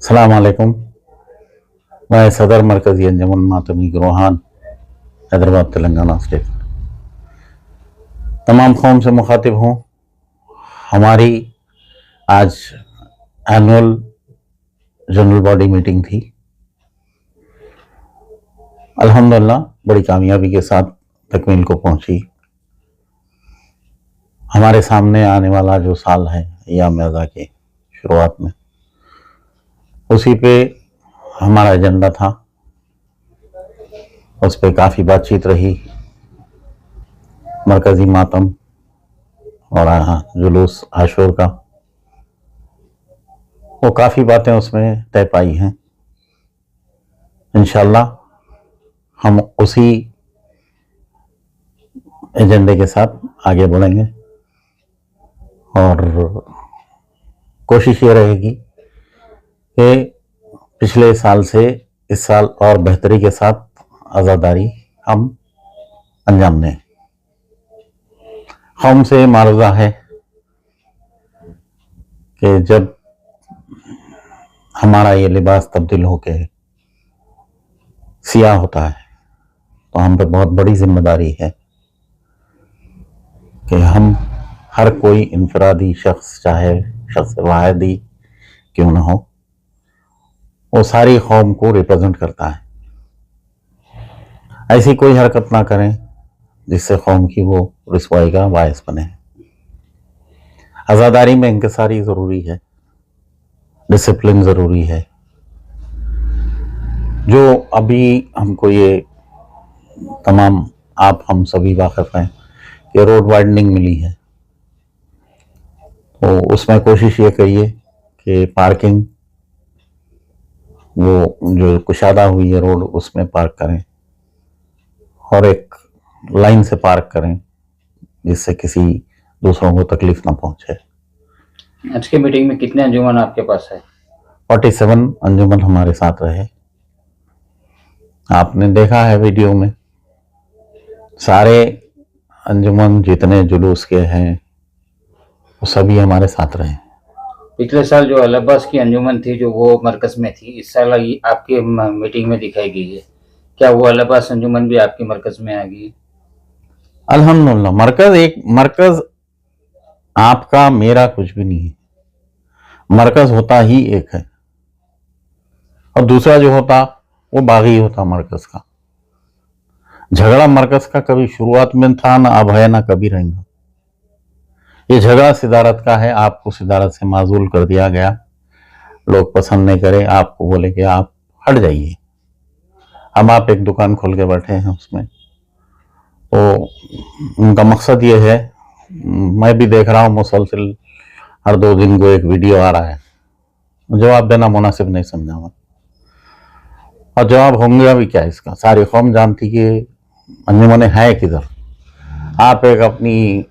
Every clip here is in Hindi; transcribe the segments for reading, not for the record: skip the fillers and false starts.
अस्सलाम वालेकुम। मैं सदर मरकज़ी अंजुमन मातमी गिरोहान हैदराबाद तेलंगाना स्टेट तमाम कौम से मुखातिब हूँ। हमारी आज एनुअल जनरल बॉडी मीटिंग थी। अल्हम्दुलिल्लाह बड़ी कामयाबी के साथ तकमील को पहुंची। हमारे सामने आने वाला जो साल है अय्याम अज़ा के शुरुआत में, उसी पे हमारा एजेंडा था। उस पे काफ़ी बातचीत रही। मरकज़ी मातम और जुलूस आशूर का, वो काफ़ी बातें उसमें तय पाई हैं। इंशाअल्लाह हम उसी एजेंडे के साथ आगे बढ़ेंगे और कोशिश ये रहेगी कि पिछले साल से इस साल और बेहतरी के साथ आज़ादारी हम अंजाम दें। कौम से मारूज़ा है कि जब हमारा ये लिबास तब्दील होके सियाह होता है तो हम पे बहुत बड़ी जिम्मेदारी है कि हम हर कोई इनफरादी शख्स, चाहे शख्स वाहिदी क्यों ना हो, वो सारी कौम को रिप्रेजेंट करता है। ऐसी कोई हरकत ना करें जिससे कौम की वो रुसवाई का बायस बने। आज़ादारी में इंकिसारी ज़रूरी है, डिसिप्लिन ज़रूरी है। जो अभी हमको ये तमाम आप हम सभी वाकिफ़ हैं कि रोड वाइडनिंग मिली है, तो उसमें कोशिश ये करिए कि पार्किंग वो जो कुशादा हुई है रोड उसमें पार्क करें और एक लाइन से पार्क करें जिससे किसी दूसरों को तकलीफ ना पहुंचे। आज की मीटिंग में कितने अंजुमन आपके पास है? 47 अंजुमन हमारे साथ रहे। आपने देखा है वीडियो में, सारे अंजुमन जितने जुलूस के हैं वो सभी हमारे साथ रहे। पिछले साल जो अल अब्बास की अंजुमन थी जो वो मरकज में थी, इस साल आपकी मीटिंग में दिखाई गई है, क्या वो अल अब्बास अंजुमन भी आपकी मरकज में आ गई? अल्हम्दुलिल्लाह। मरकज आपका मेरा कुछ भी नहीं है। मरकज होता ही एक है और दूसरा जो होता वो बागी होता मरकज का। झगड़ा मरकज का कभी शुरुआत में था ना, अब है ना, कभी रहेगा। ये झगड़ा सिदारत का है। आपको सिदारत से माजूल कर दिया गया, लोग पसंद नहीं करे, आपको बोले कि आप हट जाइए। अब आप एक दुकान खोल के बैठे हैं उसमें, तो उनका मकसद ये है, मैं भी देख रहा हूँ मुसलसल हर 2 दिन को एक वीडियो आ रहा है, जवाब देना मुनासिब नहीं समझा मैं। और जवाब होंगे भी क्या इसका? सारी कौम जानती कि अंजुमने है किधर। आप एक अपनी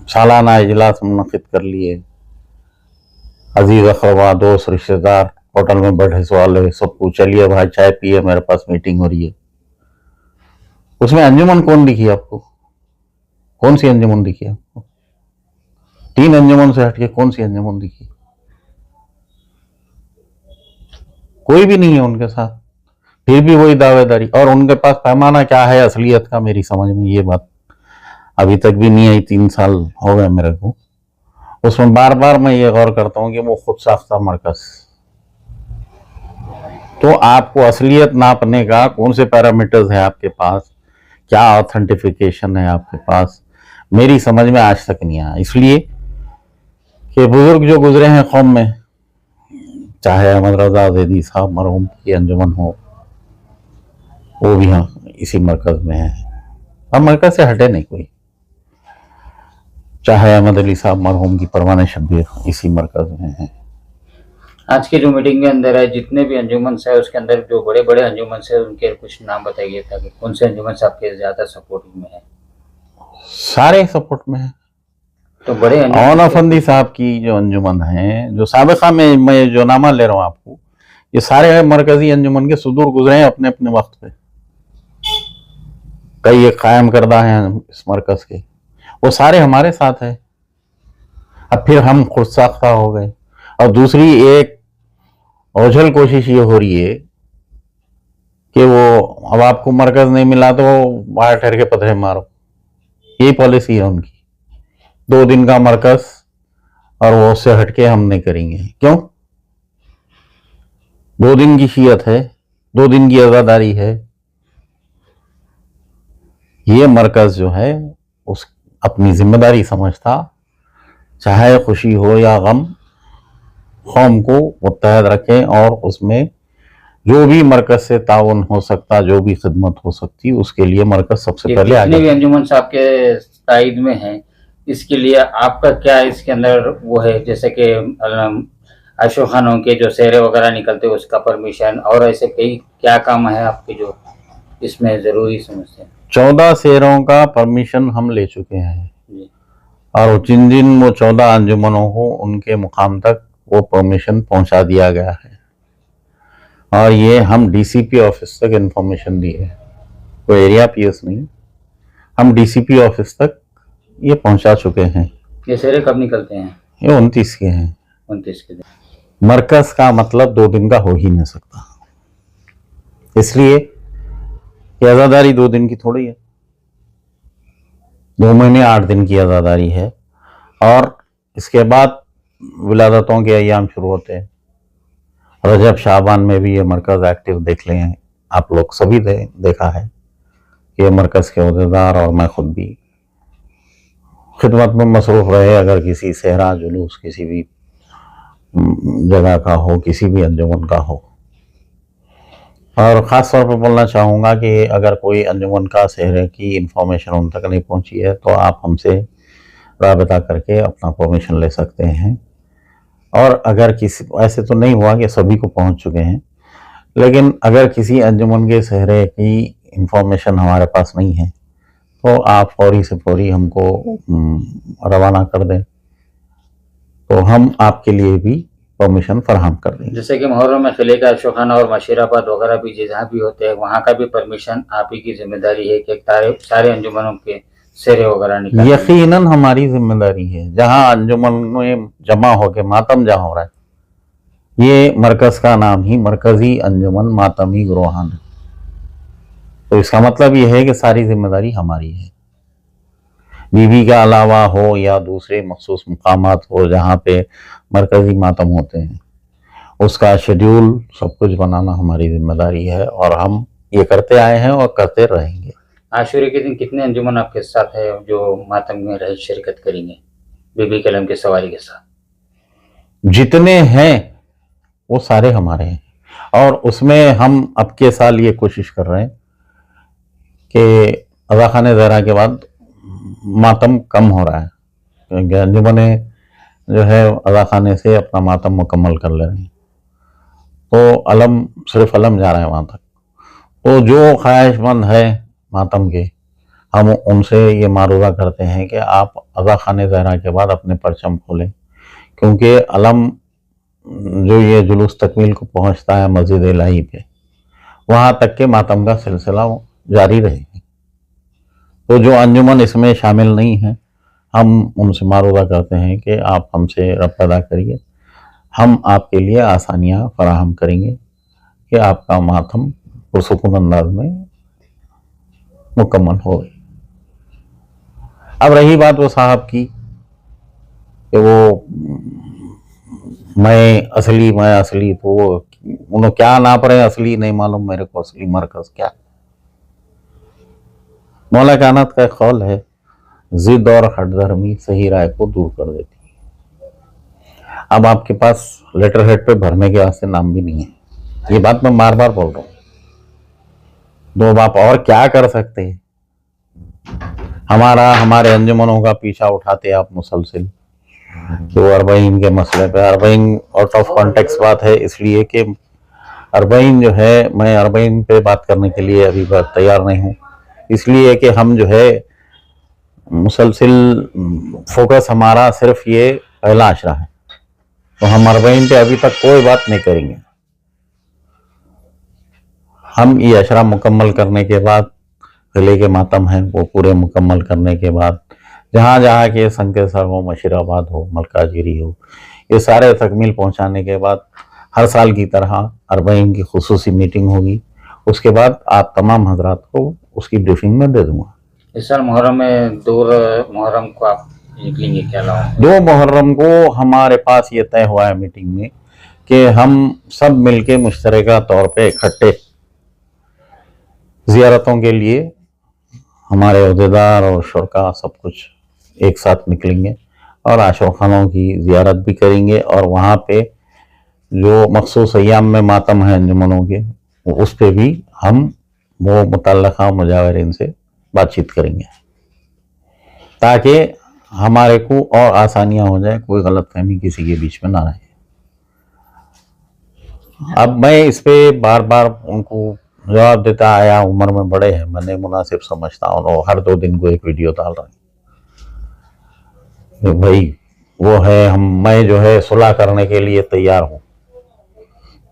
सालाना इजलास मुनक़िद कर लिए, अजीज अखरबा, दोस्त, रिश्तेदार होटल में बैठे सवाल सबको, चलिए भाई चाय पिए, मेरे पास मीटिंग हो रही है। उसमें अंजुमन कौन दिखी आपको? कौन सी अंजुमन दिखी आपको? 3 अंजुमन से हटके कौन सी अंजुमन दिखी? कोई भी नहीं है उनके साथ, फिर भी वही दावेदारी। और उनके पास पैमाना क्या है असलियत का, मेरी समझ में ये बात अभी तक भी नहीं आई। 3 साल हो गए मेरे को। उसमें बार बार मैं ये गौर करता हूँ कि वो खुद साख्ता मरकज। तो आपको असलियत नापने का कौन से पैरामीटर्स है आपके पास, क्या ऑथेंटिफिकेशन है आपके पास, मेरी समझ में आज तक नहीं आया। इसलिए कि बुजुर्ग जो गुजरे हैं कौम में, चाहे अहमद रजा ज़ैदी साहब मरहूम की अंजुमन हो, वो भी हाँ इसी मरकज में है और मरकज से हटे नहीं कोई। चाहे अहमद अली साहब मरहूम की परवाने शब्बीर इसी मरकज में है। आज की जो मीटिंग के अंदर है, जितने भी अंजुमन है उसके अंदर जो बड़े बड़े अंजुमन है उनके कुछ नाम बताइए था कि कौन से अंजुमन आपके ज्यादा सपोर्टिव में है? सारे सपोर्ट में है। तो बड़े औन अफंदी साहब की जो अंजुमन है, जो साबिका में मैं जो नामा ले रहा हूँ आपको, ये सारे मरकजी अंजुमन के सुदूर गुजरे हैं अपने अपने वक्त पे। कई एक कायम करदा हैं इस मरकज के, वो सारे हमारे साथ है। अब फिर हम खुद साख्ता हो गए। और दूसरी एक ओझल कोशिश ये हो रही है कि वो अब आपको मरकज नहीं मिला तो बाहर ठहर के पत्थर मारो, यही पॉलिसी है उनकी। 2 दिन का मरकज और वो उससे हटके हम नहीं करेंगे। क्यों? 2 दिन की शियत है, 2 दिन की आजादारी है। ये मरकज जो है उस अपनी जिम्मेदारी समझता, चाहे खुशी हो या गम, कौम को मुत्तहद रखें और उसमें जो भी मरकज से ताउन हो सकता, जो भी खिदमत हो सकती, उसके लिए मरकज सबसे पहले जितने आगे। भी अंजुमन साहब के ताइद में हैं, इसके लिए आपका क्या इसके अंदर वो है, जैसे कि अशोक खानों के जो सेहरे वगैरह निकलते हैं उसका परमिशन, और ऐसे कई क्या काम है आपके जो इसमें जरूरी समझते हैं? 14 शेरों का परमिशन हम ले चुके हैं जी। और जिन जिन वो 14 अंजुमनों को उनके मुकाम तक वो परमिशन पहुंचा दिया गया है और ये हम डीसीपी ऑफिस तक इंफॉर्मेशन दी है, कोई एरिया पीएस नहीं, हम डीसीपी ऑफिस तक ये पहुंचा चुके हैं। ये सेहरे कब निकलते हैं? ये 29 के हैं। 29 के दिन। मरकज का मतलब 2 दिन का हो ही नहीं सकता, इसलिए ये आज़ादारी 2 दिन की थोड़ी है, 2 महीने 8 दिन की आज़ादारी है। और इसके बाद विलादतों के अय्याम शुरू होते हैं। रजब शाबान में भी ये मरकज़ एक्टिव देख लें आप लोग सभी देखा है कि ये मरकज़ के अहदेदार और मैं खुद भी खिदमत में मसरूफ़ रहे। अगर किसी सेहरा जुलूस किसी भी जगह का हो, किसी भी अंजुमन का हो, और ख़ास तौर पर बोलना चाहूँगा कि अगर कोई अंजुमन का सेहरे की इंफॉर्मेशन उन तक नहीं पहुँची है तो आप हमसे राबता करके अपना परमिशन ले सकते हैं। और अगर किसी, ऐसे तो नहीं हुआ कि सभी को पहुँच चुके हैं, लेकिन अगर किसी अंजुमन के सेहरे की इंफॉर्मेशन हमारे पास नहीं है तो आप फौरी से फौरी हमको रवाना कर दें तो हम आपके लिए भी परमिशन फराहम कर देंगे। जैसे कि मुहर्रम में किले का अशोखाना और मशीराबाद वगैरह भी जहाँ भी होते हैं वहाँ का भी परमिशन आप ही की जिम्मेदारी है कि सारे अंजुमनों के सेहरे वगैरह निकालें? यकीनन हमारी जिम्मेदारी है। जहाँ अंजुमन में जमा होके मातम जहाँ हो रहा है, ये मरकज का नाम ही मरकजी अंजुमन मातमी गिरोहान है, तो इसका मतलब ये है कि सारी जिम्मेदारी हमारी है। बीबी के अलावा हो या दूसरे मखसूस मुकामात हो जहाँ पे मरकजी मातम होते हैं, उसका शेड्यूल सब कुछ बनाना हमारी जिम्मेदारी है और हम ये करते आए हैं और करते रहेंगे। आशूरे के दिन कितने अंजुमन आपके साथ है जो मातम में रह शिरकत करेंगे बीबी कलम की सवारी के साथ? जितने हैं वो सारे हमारे हैं और उसमें हम अब के साल ये कोशिश कर रहे हैं कि अज़ा खाने ज़हरा के बाद मातम कम हो रहा है, क्योंकि अंजुमने जो है अज़ा खाने से अपना मातम मुकम्मल कर ले रहे हैं, तो अलम सिर्फ अलम जा रहा है वहाँ तक। तो जो ख्वाहिशमंद है मातम के, हम उनसे ये मारूदा करते हैं कि आप अज़ा खाने ज़हरा के बाद अपने परचम खोलें, क्योंकि अलम जो ये जुलूस तकमील को पहुँचता है मस्जिद इलाही पे, वहाँ तक के मातम का सिलसिला जारी रहेगा। तो जो अंजुमन इसमें शामिल नहीं है, हम उनसे मारूदा करते हैं कि आप हमसे रब्ता अदा करिए, हम आपके लिए आसानियाँ फराहम करेंगे कि आपका मातम पुरसुकून अंदाज में मुकम्मल हो गई। अब रही बात वो साहब की कि वो मैं असली, तो वो उन्होंने क्या नाप रहे, असली नहीं मालूम मेरे को, असली मरकज क्या। मौला कायनात का कौल है, जिद और हटधर्मी सही राय को दूर कर देती है। अब आपके पास लेटर हेड पे भरने के वास्ते नाम भी नहीं है, ये बात मैं बार बार बोल रहा हूँ। दो बाप और क्या कर सकते हैं? हमारे अंजुमनों का पीछा उठाते आप मुसलसिल, तो अरबईन के मसले पे, अरबईन आउट ऑफ कॉन्टेक्स्ट बात है, इसलिए कि अरबईन जो है, मैं अरबईन पे बात करने के लिए अभी बात तैयार नहीं हूँ, इसलिए कि हम जो है मुसलसिल फोकस हमारा सिर्फ ये पहला अशरा है, तो हम अरबईन पे अभी तक कोई बात नहीं करेंगे। हम ये अशरा मुकम्मल करने के बाद, किले के मातम हैं वो पूरे मुकम्मल करने के बाद, जहाँ जहाँ के संकेसर हो, मशीराबाद हो, मलकाजिरी हो, ये सारे तकमील पहुँचाने के बाद हर साल की तरह अरबईन की खुसूसी मीटिंग होगी, उसके बाद आप तमाम हजरात को उसकी ब्रीफिंग में दे दूंगा। इस साल मुहर्रम में दूर मुहर्रम को आप निकलेंगे क्या लाओ? 2 मुहर्रम को हमारे पास ये तय हुआ है मीटिंग में कि हम सब मिलके मुश्तरका तौर पे इकट्ठे जियारतों के लिए हमारे अहदेदार और शुरका सब कुछ एक साथ निकलेंगे और आशा खानों की जियारत भी करेंगे, और वहाँ पे जो मखसूस अय्याम में मातम है अंजुमनों के, उस पे भी हम वो मुतल्लका मुजावरीन से बातचीत करेंगे ताकि हमारे को और आसानियां हो जाए, कोई गलतफहमी किसी के बीच में ना रहे। अब मैं इस पे बार बार उनको जवाब देता आया, उम्र में बड़े हैं, मैंने मुनासिब समझता हूँ, और हर 2 दिन को एक वीडियो डाल रहे हैं। भाई वो है, मैं जो है सुलह करने के लिए तैयार हूँ,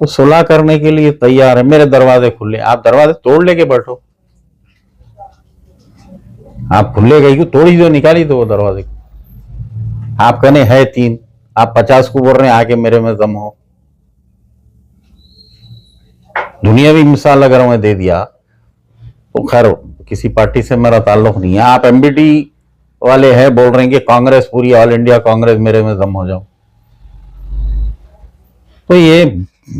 तो सुलह करने के लिए तैयार है, मेरे दरवाजे खुले, आप दरवाजे तोड़ लेके बैठो। आप खुले गई को तोड़ी दो, निकाली दो वो दरवाजे को। आप कहने है 3, आप 50 को बोल रहे हैं आके मेरे में दम हो। दुनियावी मिसाल अगर मैं दे दिया तो खैर किसी पार्टी से मेरा ताल्लुक नहीं है। आप एमबीटी वाले हैं, बोल रहे हैं कि कांग्रेस पूरी ऑल इंडिया कांग्रेस मेरे में दम हो जाओ, तो ये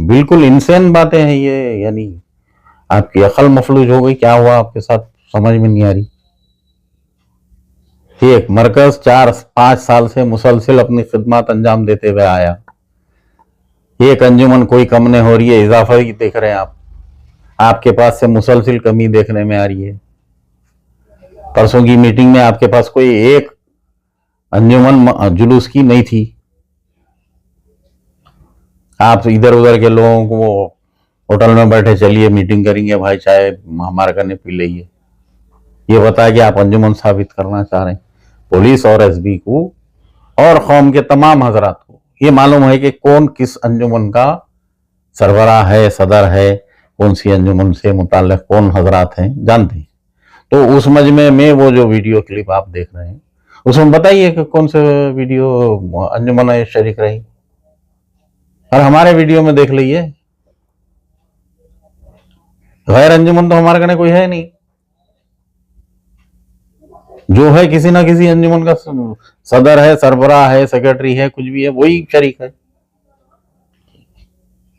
बिल्कुल इंसान बातें हैं ये, यानी आपकी अकल मफलूज हो गई, क्या हुआ आपके साथ समझ में नहीं आ रही। एक मरकज 4-5 साल से मुसलसिल अपनी खिदमत अंजाम देते हुए आया, एक अंजुमन कोई कम नहीं हो रही है, इजाफा ही देख रहे हैं आप, आपके पास से मुसलसिल कमी देखने में आ रही है। परसों की मीटिंग में आपके पास कोई एक अंजुमन जुलूस की नहीं थी, आप इधर उधर के लोगों को होटल में बैठे चलिए मीटिंग करेंगे भाई, चाय हमारे करने पी लीजिए, ये बता कि आप अंजुमन साबित करना चाह रहे हैं। पुलिस और एसबी को और कौम के तमाम हजरात को ये मालूम है कि कौन किस अंजुमन का सरबराह है, सदर है, कौन सी अंजुमन से मुताल्लिक कौन हजरात हैं, जानते हैं। तो उस मजमे में वो जो वीडियो क्लिप आप देख रहे हैं उसमें बताइए कि कौन से वीडियो अंजुमन शरीक रही, और हमारे वीडियो में देख लीजिए। गैर अंजुमन तो हमारे कहने कोई है नहीं, जो है किसी ना किसी अंजुमन का सदर है, सरबराह है, सेक्रेटरी है, कुछ भी है, वही शरीक है।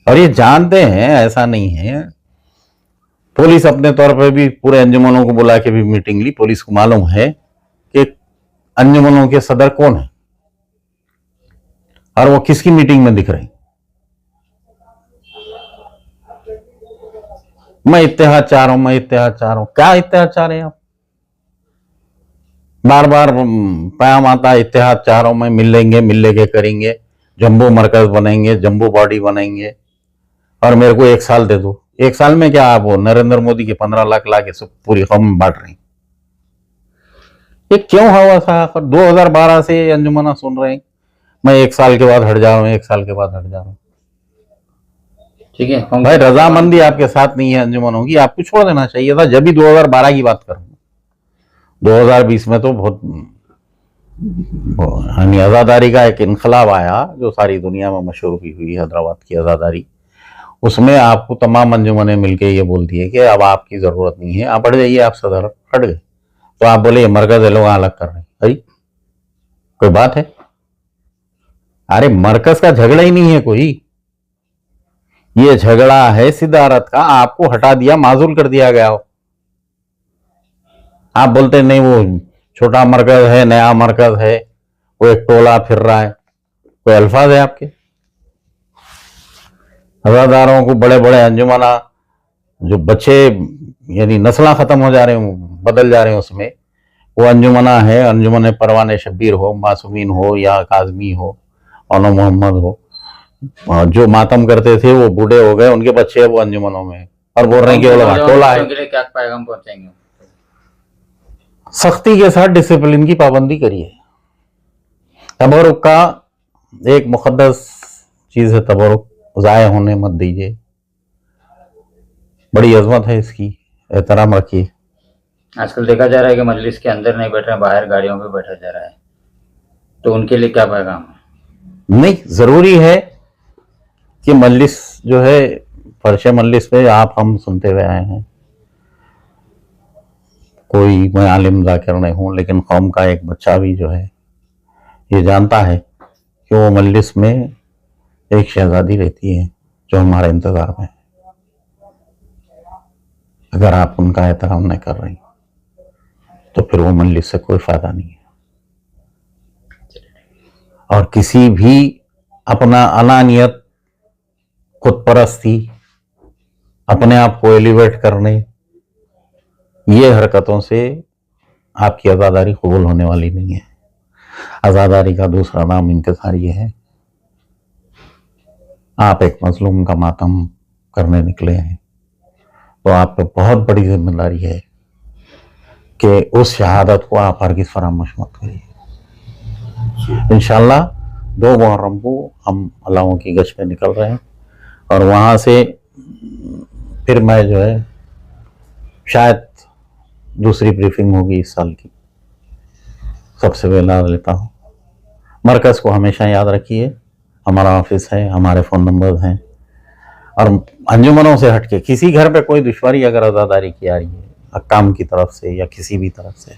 और ये जानते हैं, ऐसा नहीं है। पुलिस अपने तौर पर भी पूरे अंजुमनों को बुला के भी मीटिंग ली, पुलिस को मालूम है कि अंजुमनों के सदर कौन है और वो किसकी मीटिंग में दिख रहे। मैं इत्तेहाद चाह रहा हूं, मैं इत्तेहाद चाह रहा हूं, क्या इत्तेहाद चाह रहे हैं आप? बार बार प्याम आता है इत्तेहाद चाह रहा हूं मैं, मिल लेंगे करेंगे, जम्बू मरकज बनेंगे, जम्बू बॉडी बनेंगे, और मेरे को 1 साल दे दो। 1 साल में क्या आप वो नरेंद्र मोदी के 15 लाख ला के सब पूरी कौम में बांट रहे हैं? ये क्यों हुआ साहब? 2012 से अंजुमना सुन रहे हैं मैं 1 साल के बाद हट जा रहा हूं, 1 साल के बाद हट जा रहा हूं। ठीक है भाई रजामंदी आपके साथ नहीं है अंजुमनों की, आपको छोड़ देना चाहिए था। जब भी 2012 की बात करूं, 2020 में तो बहुत यानी आज़ादारी का एक इनकलाब आया जो सारी दुनिया में मशहूर हुई, हैदराबाद की आज़ादारी। उसमें आपको तमाम अंजुमने मिलके ये बोल दिए कि अब आपकी जरूरत नहीं है, आप हट जाइए, आप सदर हट गए। तो आप बोले ये मरकज लोग अलग कर रहे हैं, अरे कोई बात है? अरे मरकज का झगड़ा ही नहीं है कोई, ये झगड़ा है सिदारत का, आपको हटा दिया, माजूल कर दिया गया हो। आप बोलते नहीं वो छोटा मरकज है, नया मरकज है, वो एक टोला फिर रहा है, कोई अल्फाज है आपके? हजादारों को बड़े बड़े अंजुमना जो बच्चे यानी नस्ल खत्म हो जा रहे हैं, बदल जा रहे हैं, उसमें वो अंजुमना है, अंजुमन परवाने शब्बीर हो, मासूमीन हो, या काजमी हो, औनो मोहम्मद हो, जो मातम करते थे वो बूढ़े हो गए, उनके बच्चे वो अंजुमनों में, और बोल रहे हैं कि वो लोग टोला है। क्या पैगाम पहुंचाएंगे? सख्ती के साथ डिसिप्लिन की पाबंदी करिए। तबरुक का एक मुकद्दस चीज है, तबरुक ज़ाया होने मत दीजिए, बड़ी अजमत है इसकी, एहतराम रखिए। आजकल देखा जा रहा है कि मजलिस के अंदर नहीं बैठ रहे, बाहर गाड़ियों पे बैठा जा रहा है, तो उनके लिए क्या पैगाम है? नहीं, जरूरी है कि मजलिस जो है, फर्श मजलिस पे आप हम सुनते हुए आए हैं। कोई मैं आलिम जाकिर नहीं हूँ, लेकिन कौम का एक बच्चा भी जो है ये जानता है कि वो मजलिस में एक शहजादी रहती है जो हमारे इंतजार में है। अगर आप उनका एहतराम नहीं कर रही तो फिर वो मजलिस से कोई फायदा नहीं है। और किसी भी अपना अनानियत, खुद परस्ती, अपने आप को एलिवेट करने, ये हरकतों से आपकी आज़ादारी कबूल होने वाली नहीं है। आज़ादारी का दूसरा नाम इंतज़ार ये है। आप एक मजलूम का मातम करने निकले हैं तो आप पे बहुत बड़ी जिम्मेदारी है कि उस शहादत को आप हरगिज़ फरामोश मत करिए। इंशाल्लाह 2 मुहर्रम को हम अल्लाहों की गश्त पे निकल रहे हैं और वहाँ से फिर मैं जो है शायद दूसरी ब्रीफिंग होगी इस साल की, सबसे पहला लेता हूँ। मरकज़ को हमेशा याद रखिए, हमारा ऑफिस है, हमारे फ़ोन नंबर हैं, और अंजुमनों से हटके किसी घर पे कोई दुश्वारी अगर आज़ादारी की आ रही है काम की तरफ से या किसी भी तरफ से,